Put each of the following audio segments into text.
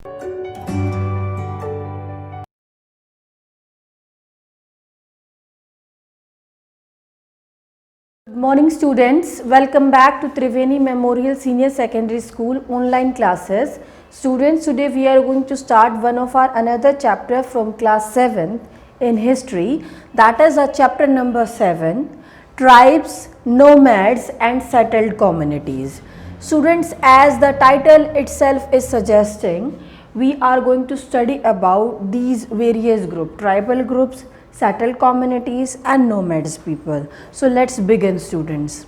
Good morning students, welcome back to Triveni Memorial Senior Secondary School online classes. Students, today we are going to start one of our another chapter from class 7 in history, that is our chapter number 7, Tribes, Nomads and Settled Communities. Students, as the title itself is suggesting, we are going to study about these various groups, tribal groups, settled communities and nomads people. So let's begin students.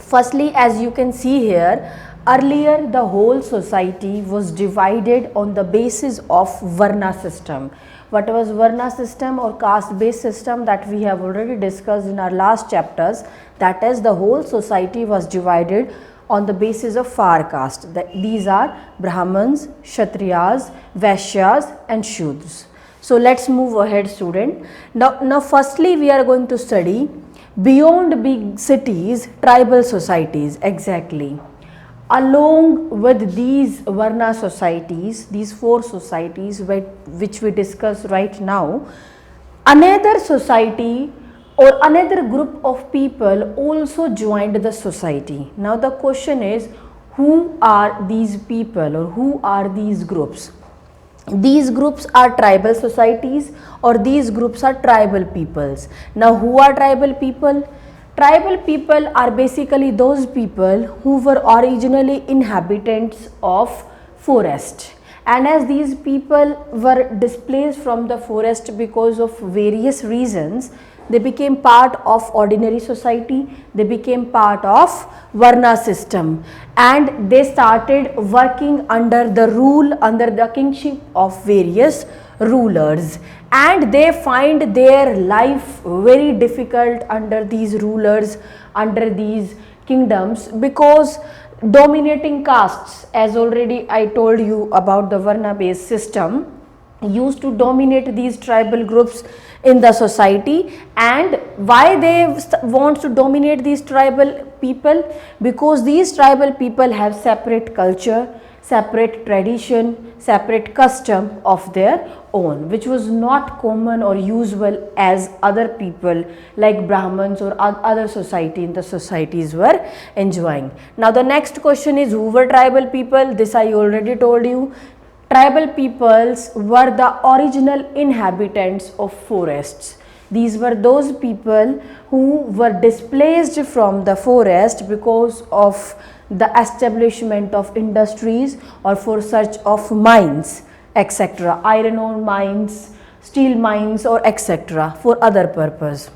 Firstly, as you can see here, earlier the whole society was divided on the basis of Varna system. What was Varna system or caste based system, that we have already discussed in our last chapters, that is the whole society was divided on the basis of 4 castes. These are Brahmins, Kshatriyas, Vaishyas and Shudras. So let's move ahead student. Now firstly we are going to study beyond big cities, tribal societies exactly. Along with these Varna societies, these 4 societies which we discuss right now, another society or another group of people also joined the society. Now the question is, who are these people or who are these groups? These groups are tribal societies or these groups are tribal peoples. Now who are tribal people? Tribal people are basically those people who were originally inhabitants of forest, and as these people were displaced from the forest because of various reasons, they became part of ordinary society, they became part of Varna system, and they started working under the rule, under the kingship of various rulers, and they find their life very difficult under these rulers, under these kingdoms, because dominating castes, as already I told you about the Varna based system, used to dominate these tribal groups in the society. And why they want to dominate these tribal people? Because these tribal people have separate culture, separate tradition, separate custom of their own, which was not common or usual as other people like Brahmins or other society in the societies were enjoying. Now the next question is, who were tribal people? This I already told you. Tribal peoples were the original inhabitants of forests. These were those people who were displaced from the forest because of the establishment of industries or for search of mines, etc. Iron ore mines, steel mines or etc. for other purpose.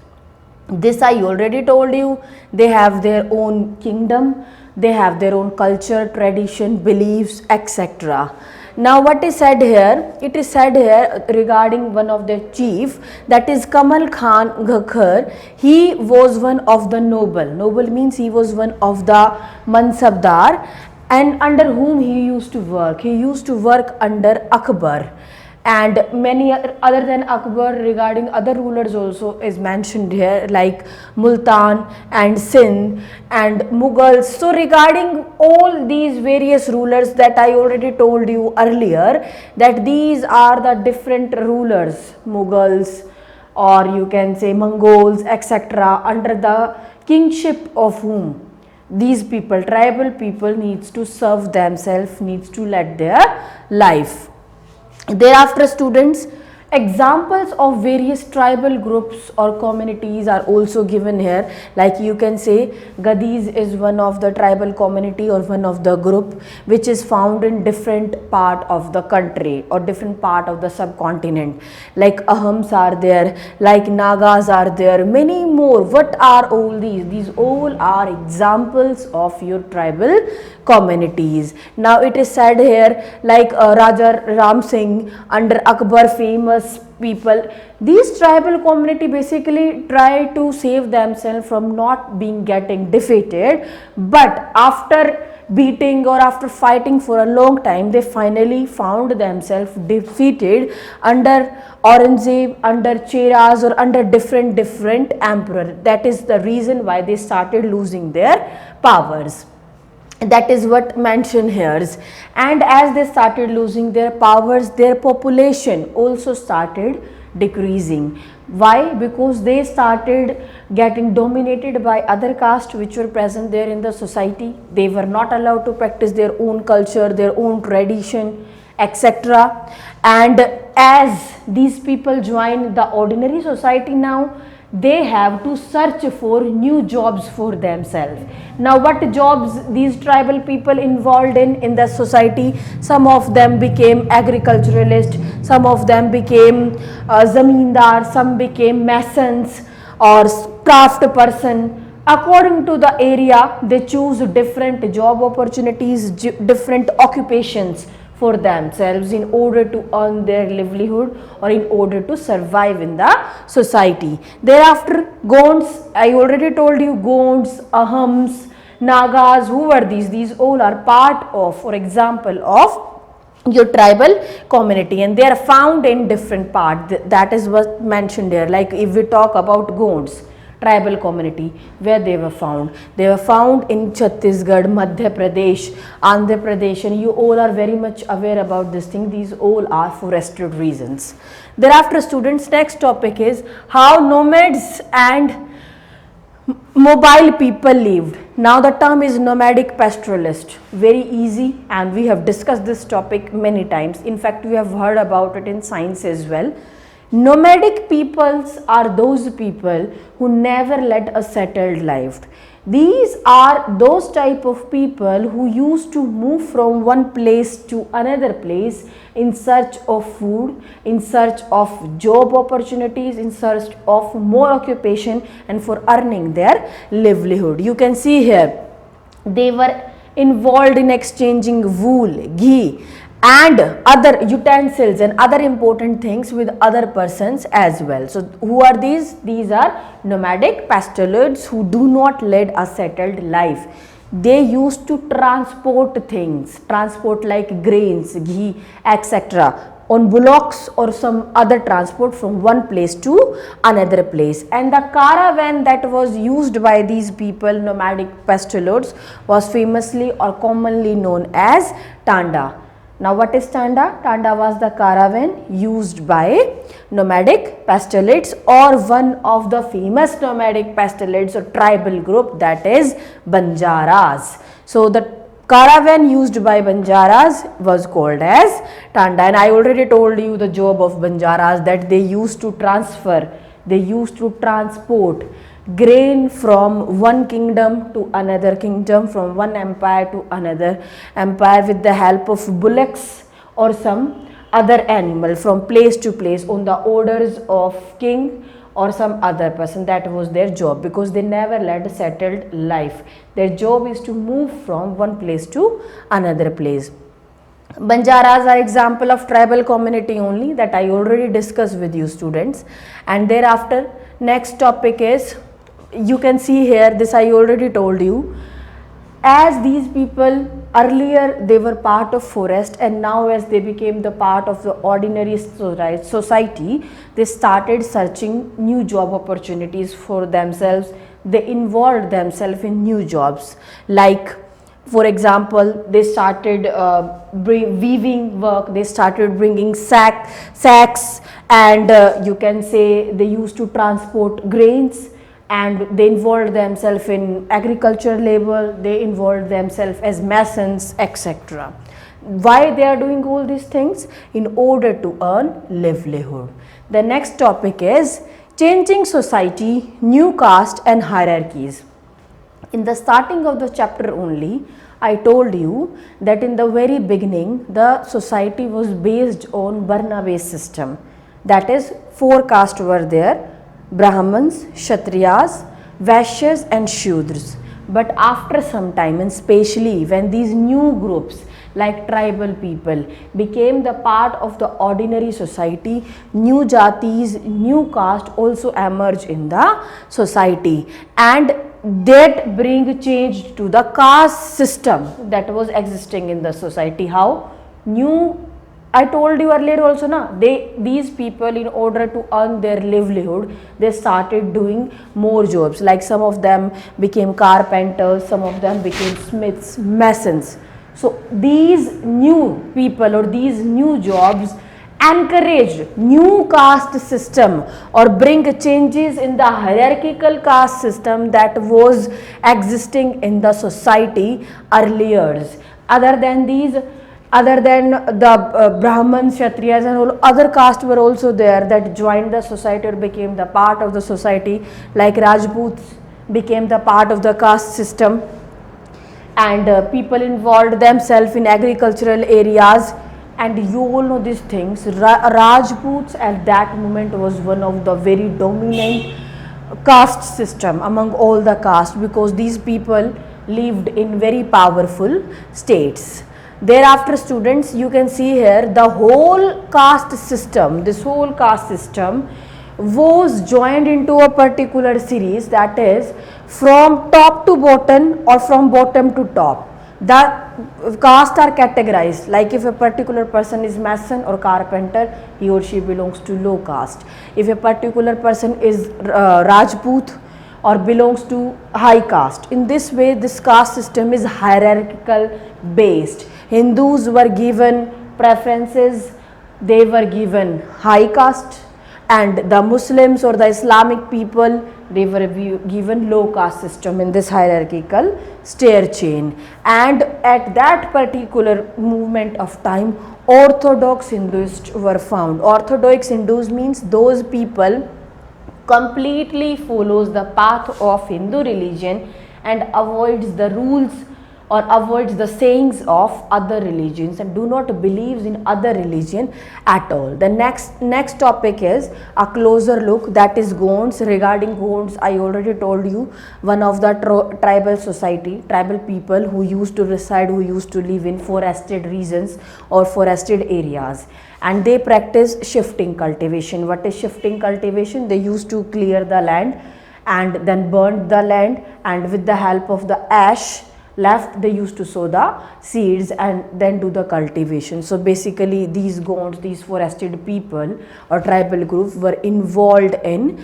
This I already told you. They have their own kingdom, they have their own culture, tradition, beliefs, etc. Now what is said here? It is said here regarding one of their chief, that is Kamal Khan Ghakhar. He was one of the noble. Noble means he was one of the Mansabdar, and under whom he used to work? He used to work under Akbar. And many other than Akbar, regarding other rulers also is mentioned here, like Multan and Sindh and Mughals. So regarding all these various rulers that I already told you earlier, that these are the different rulers, Mughals or you can say Mongols, etc., under the kingship of whom these people, tribal people, needs to serve themselves, needs to lead their life. Thereafter students, examples of various tribal groups or communities are also given here, like you can say Gadis is one of the tribal community or one of the group which is found in different part of the country or different part of the subcontinent, like Ahams are there, like Nagas are there, many more. What are all these? These all are examples of your tribal communities. Now it is said here, like Raja Ram Singh under Akbar, famous people. These tribal community basically try to save themselves from not being getting defeated, but after beating or after fighting for a long time, they finally found themselves defeated under Aurangzeb, under Cheras or under different emperor. That is the reason why they started losing their powers. That is what mentioned here. And as they started losing their powers, their population also started decreasing. Why? Because they started getting dominated by other castes which were present there in the society. They were not allowed to practice their own culture, their own tradition, etc. And as these people join the ordinary society now, they have to search for new jobs for themselves. Now what jobs these tribal people involved in the society? Some of them became agriculturalists, some of them became zamindar, some became masons or craft person. According to the area, they choose different job opportunities, different occupations for themselves in order to earn their livelihood or in order to survive in the society. Thereafter, Gonds, I already told you, Gonds, Ahams, Nagas, who were these? These all are part of, for example, of your tribal community, and they are found in different parts. That is what mentioned here. Like if we talk about Gonds tribal community, where they were found in Chhattisgarh, Madhya Pradesh, Andhra Pradesh, and you all are very much aware about this thing. These all are forested regions. Thereafter, students, next topic is how nomads and mobile people lived. Now the term is nomadic pastoralist. Very easy, and we have discussed this topic many times. In fact, we have heard about it in science as well. Nomadic peoples are those people who never led a settled life. These are those type of people who used to move from one place to another place in search of food, in search of job opportunities, in search of more occupation and for earning their livelihood. You can see here they were involved in exchanging wool, ghee and other utensils and other important things with other persons as well. So who are these? These are nomadic pastoralists who do not lead a settled life. They used to transport things, transport like grains, ghee, etc. on bullocks or some other transport from one place to another place. And the caravan that was used by these people, nomadic pastoralists, was famously or commonly known as tanda. Now what is tanda? Tanda was the caravan used by nomadic pastoralists or one of the famous nomadic pastoralists or tribal group, that is Banjaras. So the caravan used by Banjaras was called as tanda, and I already told you the job of Banjaras, that they used to transfer, they used to transport grain from one kingdom to another kingdom, from one empire to another empire with the help of bullocks or some other animal from place to place on the orders of king or some other person. That was their job, because they never led a settled life. Their job is to move from one place to another place. Banjaras are example of tribal community only, that I already discussed with you, students. And thereafter, next topic is, you can see here, this I already told you, as these people earlier they were part of forest, and now as they became the part of the ordinary society, they started searching new job opportunities for themselves. They involved themselves in new jobs, like for example, they started weaving work, they started bringing sacks, and you can say they used to transport grains, and they involved themselves in agriculture labor, they involved themselves as masons, etc. Why they are doing all these things? In order to earn livelihood. The next topic is changing society, new caste and hierarchies. In the starting of the chapter only, I told you that in the very beginning the society was based on Varna based system. That is, 4 castes were there: Brahmins, Kshatriyas, Vaishyas and Shudras. But after some time, and especially when these new groups like tribal people became the part of the ordinary society, new jatis, new caste also emerged in the society, and that bring change to the caste system that was existing in the society. How? New I told you earlier also na, these people, in order to earn their livelihood, they started doing more jobs. Like some of them became carpenters, some of them became smiths, masons. So these new people or these new jobs encouraged new caste system or bring changes in the hierarchical caste system that was existing in the society earlier. Other than these, other than the Brahmins, Kshatriyas and all other castes were also there that joined the society or became the part of the society, like Rajputs became the part of the caste system, and people involved themselves in agricultural areas. And you all know these things. Rajputs at that moment was one of the very dominant caste system among all the castes, because these people lived in very powerful states. Thereafter, students, you can see here the whole caste system, this whole caste system was joined into a particular series, that is from top to bottom or from bottom to top. The caste are categorized, like if a particular person is mason or carpenter, he or she belongs to low caste. If a particular person is Rajput or belongs to high caste. In this way, this caste system is hierarchical based. Hindus were given preferences, they were given high caste, and the Muslims or the Islamic people, they were given low caste system in this hierarchical stair chain. And at that particular movement of time, orthodox Hindus were found. Orthodox Hindus means those people completely follows the path of Hindu religion and avoids the rules or avoids the sayings of other religions and do not believes in other religion at all. The next topic is a closer look, that is Gonds. Regarding Gonds, I already told you, one of the tribal society, tribal people who used to reside, who used to live in forested regions or forested areas, and they practice shifting cultivation. What is shifting cultivation? They used to clear the land and then burn the land, and with the help of the ash left, they used to sow the seeds and then do the cultivation. So basically these Gonds, these forested people or tribal group were involved in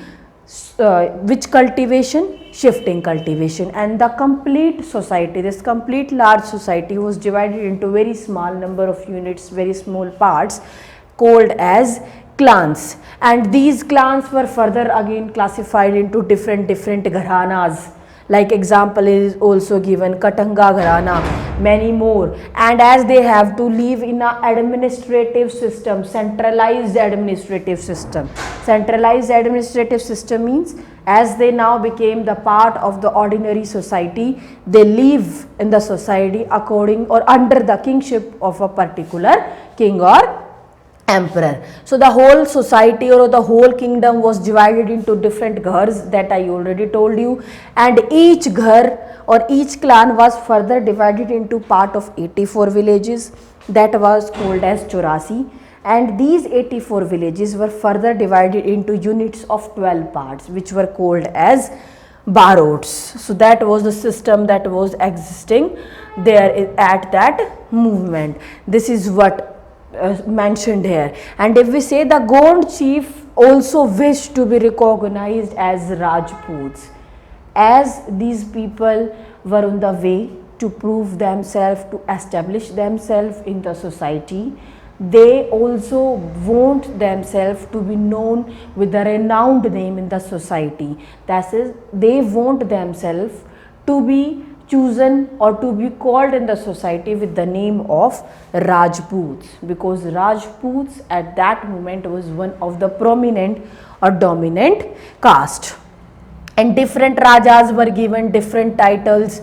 which cultivation? Shifting cultivation. And the complete society, this complete large society was divided into very small number of units, very small parts called as clans, and these clans were further again classified into different gharanas. Like example is also given Katanga Gharana, many more. And as they have to live in a administrative system, centralized administrative system. Centralized administrative system means as they now became the part of the ordinary society, they live in the society according or under the kingship of a particular king or emperor. So the whole society or the whole kingdom was divided into different ghars, that I already told you, and each ghar or each clan was further divided into part of 84 villages, that was called as Chorasi, and these 84 villages were further divided into units of 12 parts, which were called as barots. So that was the system that was existing there at that movement. This is what mentioned here. And if we say the Gond chief also wished to be recognized as Rajputs, as these people were on the way to prove themselves, to establish themselves in the society, they also want themselves to be known with a renowned name in the society. That is, they want themselves to be chosen or to be called in the society with the name of Rajputs, because Rajputs at that moment was one of the prominent or dominant caste, and different Rajas were given different titles.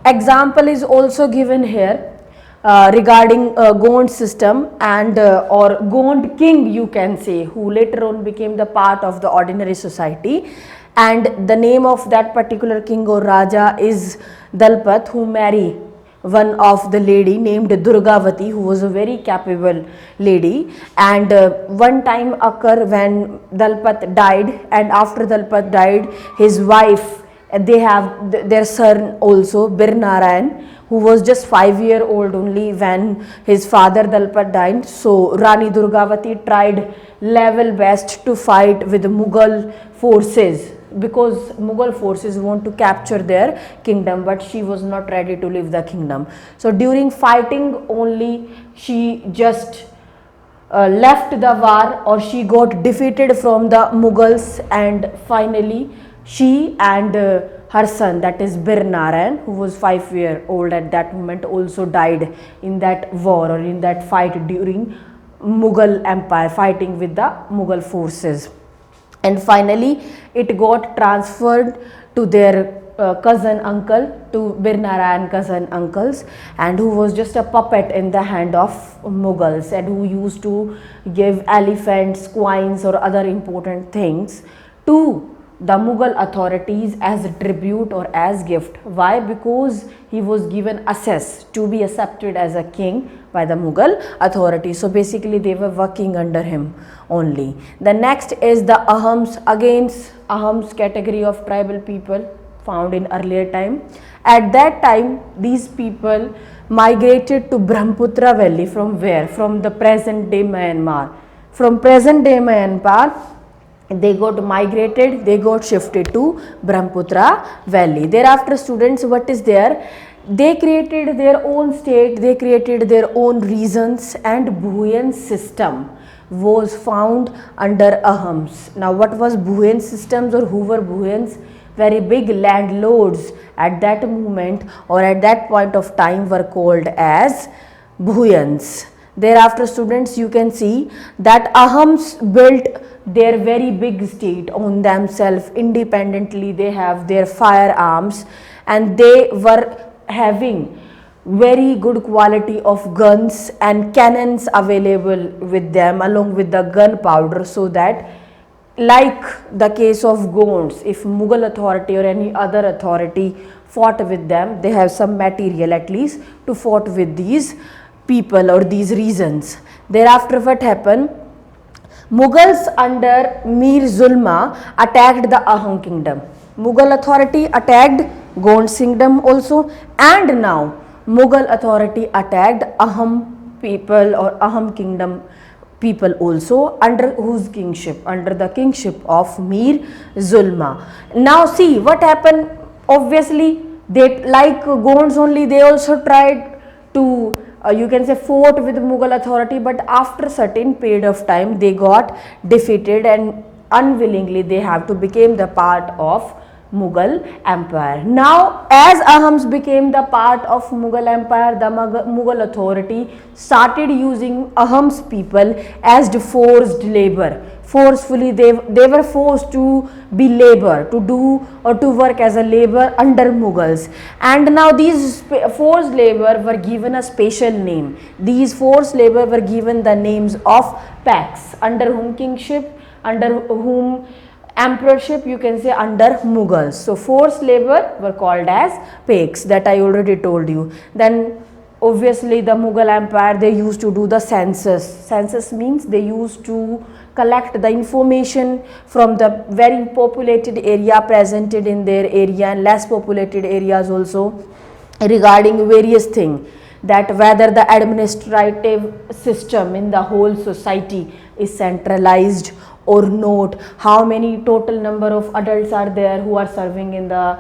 Example is also given here regarding Gond system and or Gond king, you can say, who later on became the part of the ordinary society, and the name of that particular king or Raja is Dalpat, who married one of the lady named Durgavati, who was a very capable lady. And one time occurred when Dalpat died, and after Dalpat died, his wife, they have their son also, Bir Narayan, who was just 5 years old only when his father Dalpat died. So Rani Durgavati tried level best to fight with Mughal forces, because Mughal forces want to capture their kingdom, but she was not ready to leave the kingdom. So during fighting only, she just left the war, or she got defeated from the Mughals, and finally she and her son, that is Bir Narayan, who was 5 years old at that moment, also died in that war or in that fight during Mughal Empire, fighting with the Mughal forces. And finally it got transferred to their cousin uncle, to Bir Narayan cousin uncles, and who was just a puppet in the hand of Mughals, and who used to give elephants, coins or other important things to the Mughal authorities as a tribute or as gift. Why? Because he was given access to be accepted as a king by the Mughal authorities. So basically they were working under him only. The next is the Ahams. Again, Ahams category of tribal people found in earlier time. At that time, these people migrated to Brahmaputra Valley. From where? From the present day Myanmar. From present day Myanmar, they got migrated, they got shifted to Brahmaputra Valley. Thereafter, students, what is there? They created their own state, they created their own regions, and Bhuyan system was found under Ahams. Now what was Bhuyan systems, or who were Bhuyans? Very big landlords at that moment or at that point of time were called as Bhuyans. Thereafter, students, you can see that Ahams built their very big state on themselves independently. They have their firearms, and they were having very good quality of guns and cannons available with them, along with the gunpowder, so that, like the case of Gonds, if Mughal authority or any other authority fought with them, they have some material at least to fight with these people or these regions. Thereafter, what happened? Mughals under Mir Zulma attacked the Ahom kingdom. Mughal authority attacked Gonds kingdom also, and now Mughal authority attacked Ahom people or Ahom kingdom people also, under whose kingship? Under the kingship of Mir Zulma. Now see what happened. Obviously they, like Gonds only, they also tried to you can say fought with Mughal authority, but after certain period of time they got defeated, and unwillingly they have to become the part of Mughal Empire. Now as Ahams became the part of Mughal Empire, the Mughal authority started using Ahams people as the forced labor. Forcefully they were forced to be labor, to do or to work as a labor under Mughals, and now these forced labor were given a special name. These forced labor were given the names of Paks, under whom kingship, under whom emperorship, you can say under Mughals. So forced labor were called as Paks, that I already told you. Then obviously the Mughal Empire, they used to do the census. Census means they used to collect the information from the very populated area presented in their area and less populated areas also, regarding various things, that whether the administrative system in the whole society is centralized or not, how many total number of adults are there who are serving in the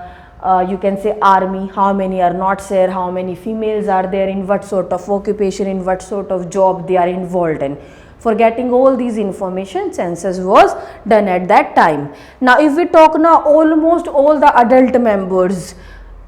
you can say army, how many are not there, how many females are there, in what sort of occupation, in what sort of job they are involved in. For getting all these information, census was done at that time. Now if we talk now, almost all the adult members,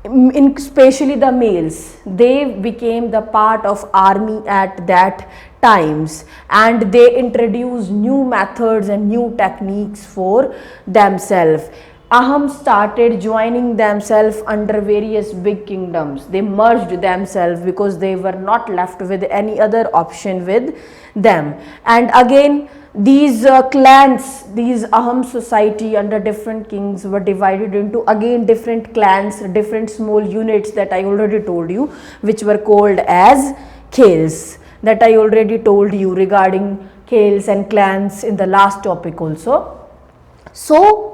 especially the males, they became the part of army at that times, and they introduced new methods and new techniques for themselves. Aham started joining themselves under various big kingdoms. They merged themselves because they were not left with any other option with them. And again, these clans, these Aham society under different kings were divided into again different clans, different small units that I already told you, which were called as khels, that I already told you regarding khels and clans in the last topic also. So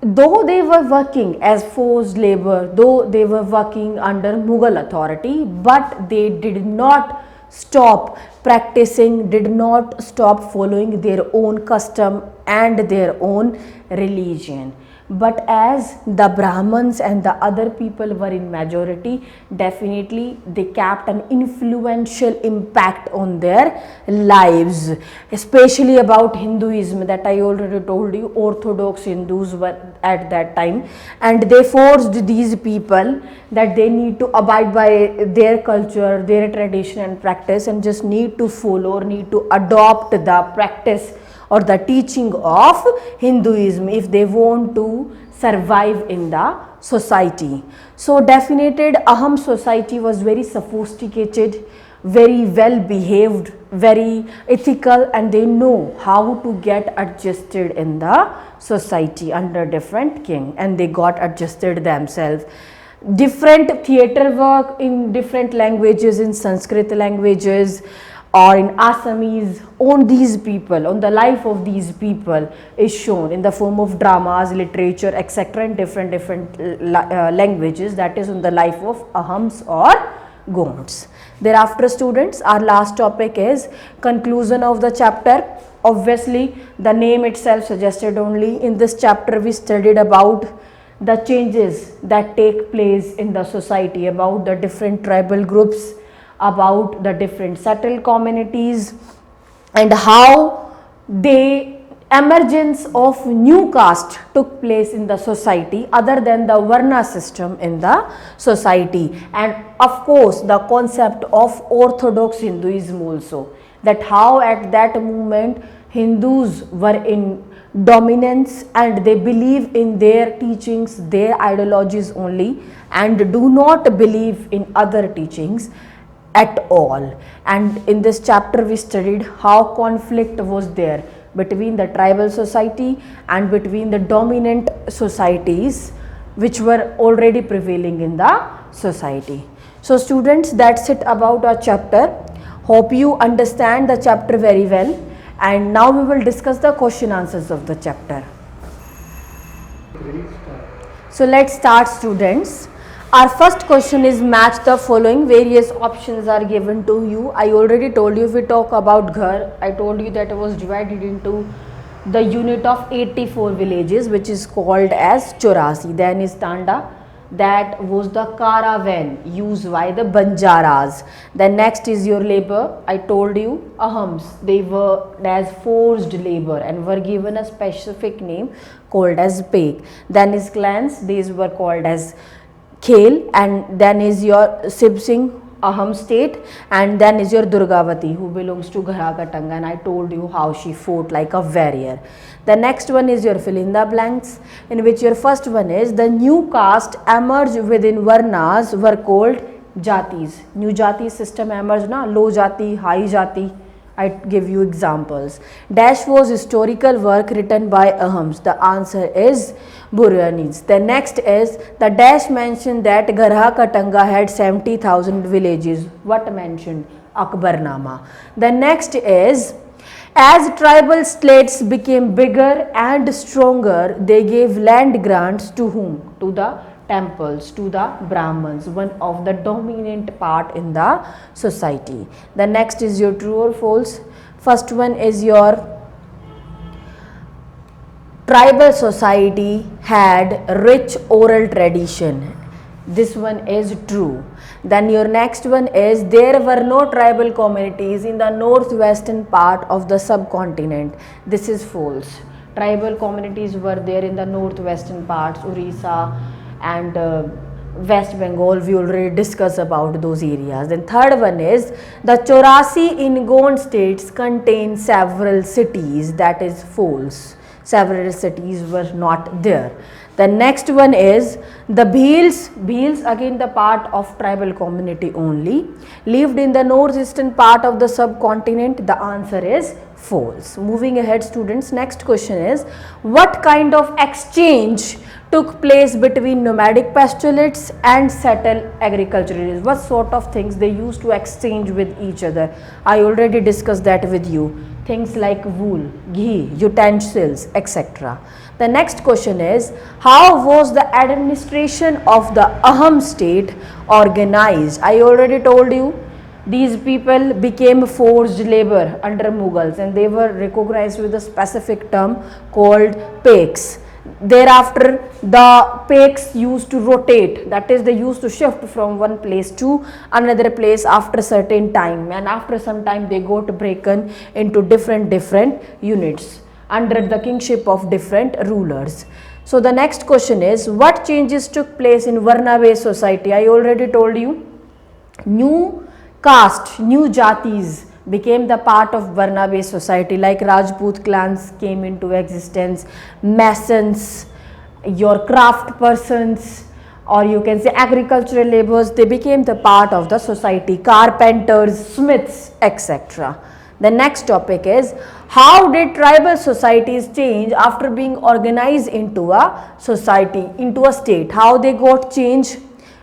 though they were working as forced labor, though they were working under Mughal authority, but they did not stop practicing, did not stop following their own custom and their own religion. But as the Brahmins and the other people were in majority, definitely they kept an influential impact on their lives, especially about Hinduism that I already told you. Orthodox Hindus were at that time, and they forced these people that they need to abide by their culture, their tradition and practice, and just need to follow or need to adopt the practice or the teaching of Hinduism if they want to survive in the society. So definited Aham society was very sophisticated, very well behaved, very ethical, and they know how to get adjusted in the society under different king, and they got adjusted themselves. Different theatre work in different languages, in Sanskrit languages or in Assamese, on these people, on the life of these people is shown in the form of dramas, literature, etc. in different languages, that is on the life of Ahams or Gonds. Thereafter students, our last topic is conclusion of the chapter. Obviously the name itself suggested only. In this chapter we studied about the changes that take place in the society, about the different tribal groups, about the different settled communities, and how the emergence of new caste took place in the society other than the Varna system in the society, and of course the concept of orthodox Hinduism also, that how at that moment Hindus were in dominance and they believe in their teachings, their ideologies only, and do not believe in other teachings at all. And in this chapter we studied how conflict was there between the tribal society and between the dominant societies which were already prevailing in the society. So students, that's it about our chapter. Hope you understand the chapter very well, and now we will discuss the question answers of the chapter. So let's start students. Our first question is match the following. Various options are given to you. I already told you, if we talk about Ghar, I told you that it was divided into the unit of 84 villages which is called as Chorasi. Then is Tanda, that was the caravan used by the Banjaras. Then next is your labor. I told you Ahams, they were as forced labor and were given a specific name called as Pek. Then is clans, these were called as Khel, and then is your Sib Singh Aham state, and then is your Durgavati who belongs to Ghara Katanga, and I told you how she fought like a warrior. The next one is your fill in the blanks, in which your first one is the new caste emerged within Varnas were called Jatis. New Jati system emerged, na, low Jati, high Jati. I give you examples. Dash was historical work written by Ahams. The answer is Buryanis. The next is the dash mentioned that Garha Katanga had 70,000 villages. What mentioned? Akbarnama. The next is, as tribal states became bigger and stronger, they gave land grants to whom? To the temples, to the Brahmins, one of the dominant part in the society. The next is your true or false. First one is your tribal society had rich oral tradition. This one is true. Then your next one is there were no tribal communities in the northwestern part of the subcontinent. This is false. Tribal communities were there in the northwestern parts, Orissa and West Bengal. We already discussed about those areas. Then third one is the Chorasi in Gond states contain several cities. That is false. Several cities were not there. The next one is the Bhils again the part of tribal community only, lived in the northeastern part of the subcontinent. The answer is false. Moving ahead students, next question is what kind of exchange took place between nomadic pastoralists and settled agriculturalists? What sort of things they used to exchange with each other? I already discussed that with you. things like wool, ghee, utensils, etc. The next question is, how was the administration of the Ahom state organized? I already told you, these people became forced labor under Mughals and they were recognized with a specific term called Paiks. Thereafter, the Paiks used to rotate, that is, they used to shift from one place to another place after certain time, and after some time they got broken into different units under the kingship of different rulers. So the next question is, what changes took place in Varna based society? I already told you, new caste, new jatis became the part of Varna based society, like Rajput clans came into existence, masons, your craft persons, or you can say agricultural laborers, they became the part of the society, carpenters, smiths, etc. The next topic is, how did tribal societies change after being organized into a society, into a state? How they got changed?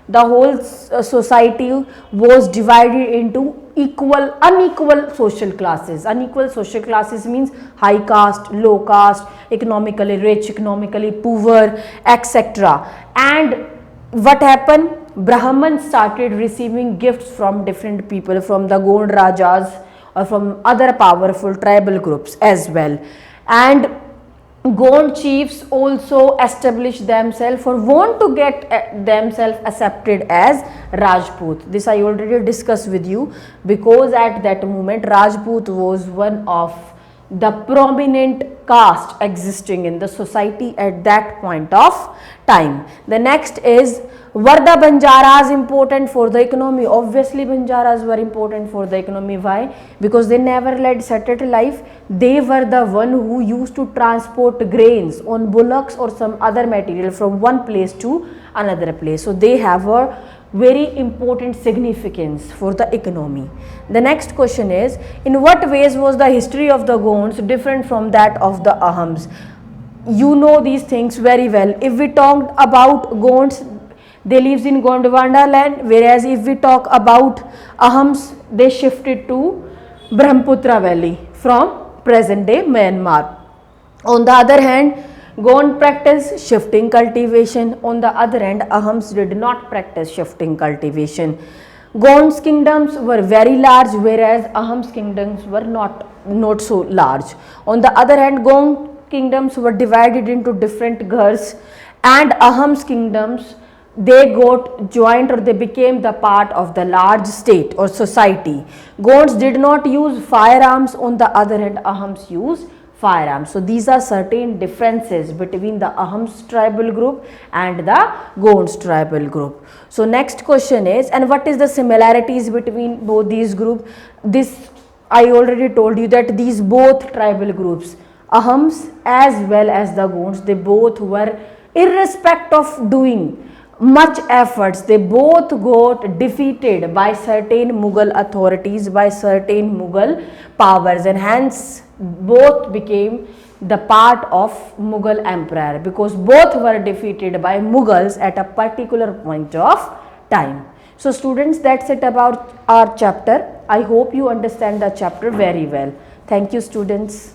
The whole society was divided into unequal social classes. Unequal social classes means high caste, low caste, economically rich, economically poor, etc. And what happened? Brahmans started receiving gifts from different people, from the Gond Rajas or from other powerful tribal groups as well. And Gond chiefs also established themselves or want to get themselves accepted as Rajput. This I already discussed with you, because at that moment Rajput was one of the prominent caste existing in the society at that point of time. The next is, were the Banjaras important for the economy? Obviously Banjaras were important for the economy. Why? Because they never led settled life. They were the one who used to transport grains on bullocks or some other material from one place to another place. So they have a very important significance for the economy. The next question is, in what ways was the history of the Gonds different from that of the Ahoms? You know these things very well. If we talked about Gonds, they lives in Gondwana land, whereas if we talk about Ahoms, they shifted to Brahmaputra Valley from present day Myanmar. On the other hand, Gond practiced shifting cultivation. On the other hand, Ahoms did not practice shifting cultivation. Gond's kingdoms were very large, whereas Ahoms kingdoms were not so large. On the other hand, Gond kingdoms were divided into different ghars, and Ahoms kingdoms, they got joined or they became the part of the large state or society. Gonds did not use firearms. On the other hand, Ahoms used firearms. So these are certain differences between the Ahoms tribal group and the Gonds tribal group. So next question is, and what is the similarities between both these groups? This I already told you that these both tribal groups, Ahoms as well as the Gonds, they both were, irrespective of doing much efforts, they both got defeated by certain Mughal authorities, by certain Mughal powers, and hence both became the part of Mughal empire, because both were defeated by Mughals at a particular point of time. So students, that's it about our chapter. I hope you understand the chapter very well. Thank you students.